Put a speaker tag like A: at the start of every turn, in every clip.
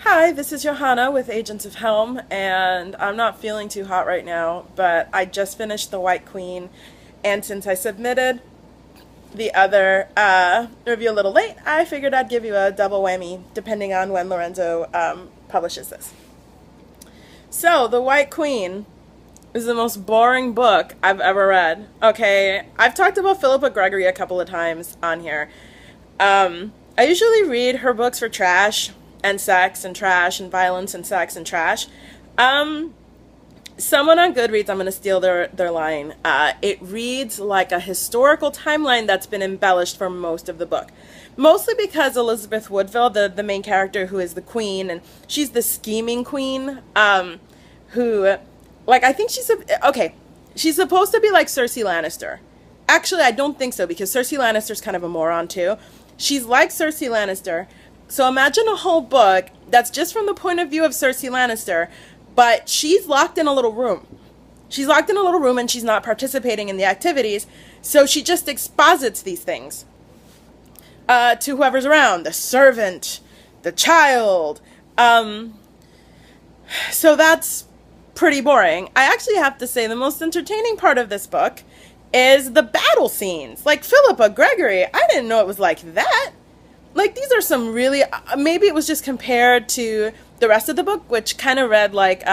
A: Hi, this is Johanna with Agents of Helm, and I'm not feeling too hot right now, but I just finished The White Queen, and since I submitted the other review a little late, I figured I'd give you a double whammy depending on when Lorenzo publishes this. So, The White Queen is the most boring book I've ever read. Okay, I've talked about Philippa Gregory a couple of times on here. I usually read her books for trash and sex and trash and violence and sex and trash. Um, Someone on Goodreads, I'm going to steal their line. It reads like a historical timeline that's been embellished for most of the book. Mostly because Elizabeth Woodville, the main character who is the queen, and she's the scheming queen, who, like, I think okay, she's supposed to be like Cersei Lannister. Actually, I don't think so, because Cersei Lannister's kind of a moron, too. She's like Cersei Lannister. So imagine a whole book that's just from the point of view of Cersei Lannister, but she's locked in a little room. She's locked in a little room and she's not participating in the activities, so she just exposits these things to whoever's around, the servant, the child. So that's pretty boring. I actually have to say the most entertaining part of this book is the battle scenes. Like Philippa Gregory, I didn't know it was like that. Like, these are some really, maybe it was just compared to the rest of the book, which kind of read like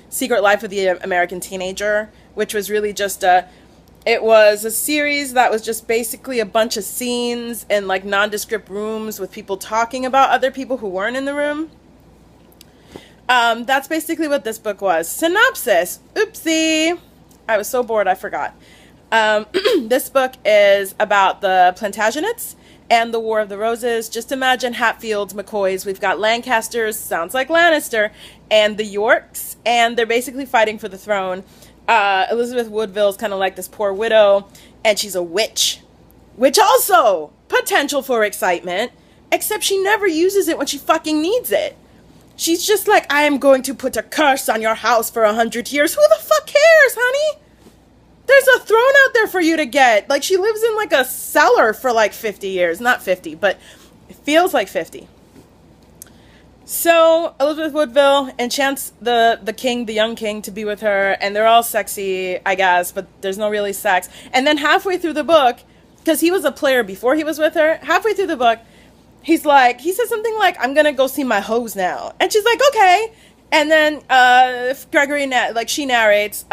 A: Secret Life of the American Teenager, which was really just it was a series that was just basically a bunch of scenes in like nondescript rooms with people talking about other people who weren't in the room. That's basically what this book was. Synopsis. Oopsie. I was so bored I forgot. This book is about the Plantagenets and the War of the Roses. Just imagine Hatfields, McCoys. We've got Lancasters, sounds like Lannister, and the Yorks, and they're basically fighting for the throne. Elizabeth Woodville's kind of like this poor widow, and she's a witch. Which also, potential for excitement, except she never uses it when she fucking needs it. She's just like, I am going to put a curse on your house for 100 years. Who the fuck cares, honey? There's a throne out there for you to get. Like, she lives in like a cellar for like 50 years. Not 50, but it feels like 50. So Elizabeth Woodville enchants the king, the young king, to be with her, and they're all sexy, I guess, but there's no really sex. And then halfway through the book, because he was a player before he was with her, halfway through the book, he says something like, I'm gonna go see my hoes now. And she's like, okay. And then Gregory, she narrates,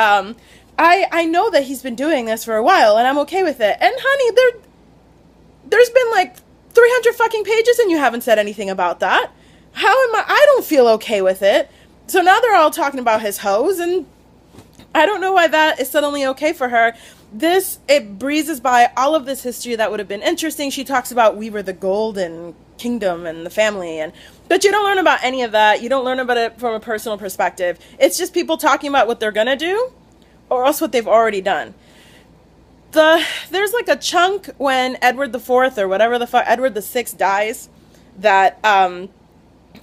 A: I know that he's been doing this for a while, and I'm okay with it. And honey, there's been like 300 fucking pages and you haven't said anything about that. How am I don't feel okay with it. So now they're all talking about his hoes, and I don't know why that is suddenly okay for her. It breezes by all of this history that would have been interesting. She talks about we were the golden kingdom and the family, but you don't learn about any of that. You don't learn about it from a personal perspective. It's just people talking about what they're gonna do, or else what they've already done. There's like a chunk when Edward the Fourth, or whatever the fuck, Edward the Sixth dies, that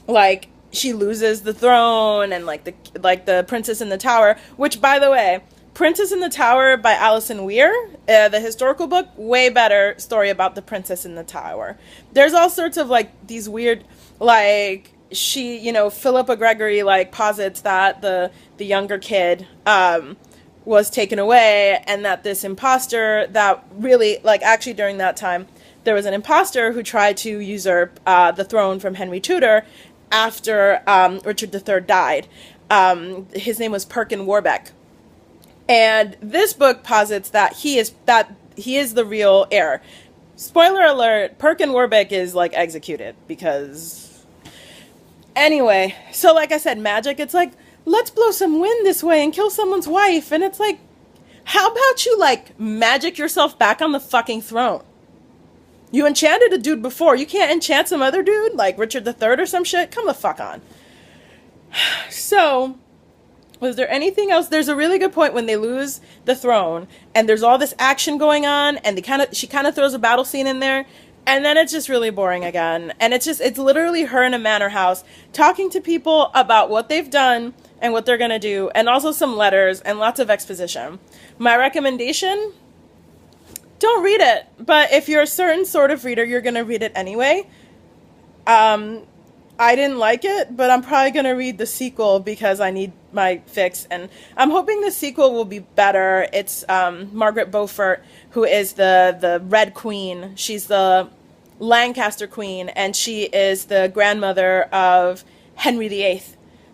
A: like she loses the throne, and like the Princess in the Tower, which, by the way, Princess in the Tower by Alison Weir, the historical book, way better story about the Princess in the Tower. There's all sorts of like these weird, like, Philippa Gregory like posits that the younger kid was taken away, and that this imposter that really, like, actually during that time there was an imposter who tried to usurp the throne from Henry Tudor after Richard III died. His name was Perkin Warbeck, and this book posits that he is the real heir. Spoiler alert: Perkin Warbeck is like executed because. Anyway, so like I said, magic. It's like, let's blow some wind this way and kill someone's wife. And it's like, how about you, like, magic yourself back on the fucking throne? You enchanted a dude before. You can't enchant some other dude, like Richard III or some shit? Come the fuck on. So, was there anything else? There's a really good point when they lose the throne, and there's all this action going on, and she kind of throws a battle scene in there. And then it's just really boring again. And it's literally her in a manor house talking to people about what they've done and what they're going to do. And also some letters and lots of exposition. My recommendation, don't read it. But if you're a certain sort of reader, you're going to read it anyway. I didn't like it, but I'm probably going to read the sequel because I need my fix. And I'm hoping the sequel will be better. It's Margaret Beaufort, who is the Red Queen. She's the Lancaster Queen, and she is the grandmother of Henry VIII.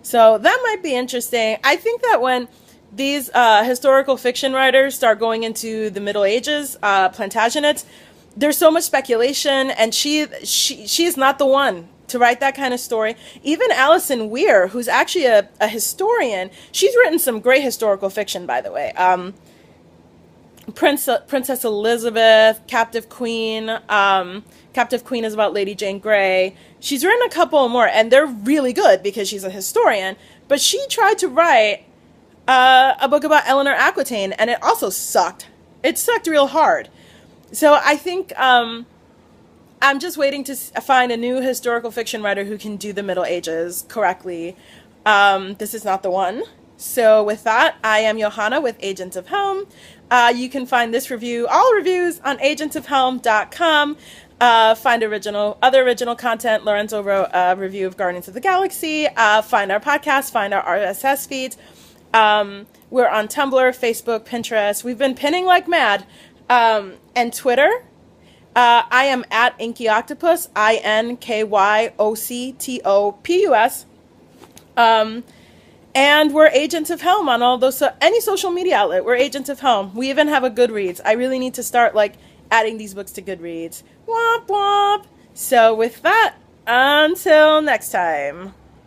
A: So that might be interesting. I think that when these historical fiction writers start going into the Middle Ages, Plantagenets, there's so much speculation, and she's not the one to write that kind of story. Even Alison Weir, who's actually a historian, she's written some great historical fiction, by the way. Princess Elizabeth, Captive Queen. Captive Queen is about Lady Jane Grey. She's written a couple more, and they're really good because she's a historian. But she tried to write a book about Eleanor Aquitaine, and it also sucked. It sucked real hard. So I think I'm just waiting to find a new historical fiction writer who can do the Middle Ages correctly. This is not the one. So with that, I am Johanna with Agents of Helm. You can find this review, all reviews, on agentsofhelm.com. Find other original content. Lorenzo wrote a review of Guardians of the Galaxy. Find our podcast, find our RSS feeds. We're on Tumblr, Facebook, Pinterest. We've been pinning like mad. And Twitter. I am at Inky Octopus, INKYOCTOPUS. And we're Agents of Helm on all those, any social media outlet. We're Agents of Helm. We even have a Goodreads. I really need to start adding these books to Goodreads. Womp womp. So with that, until next time.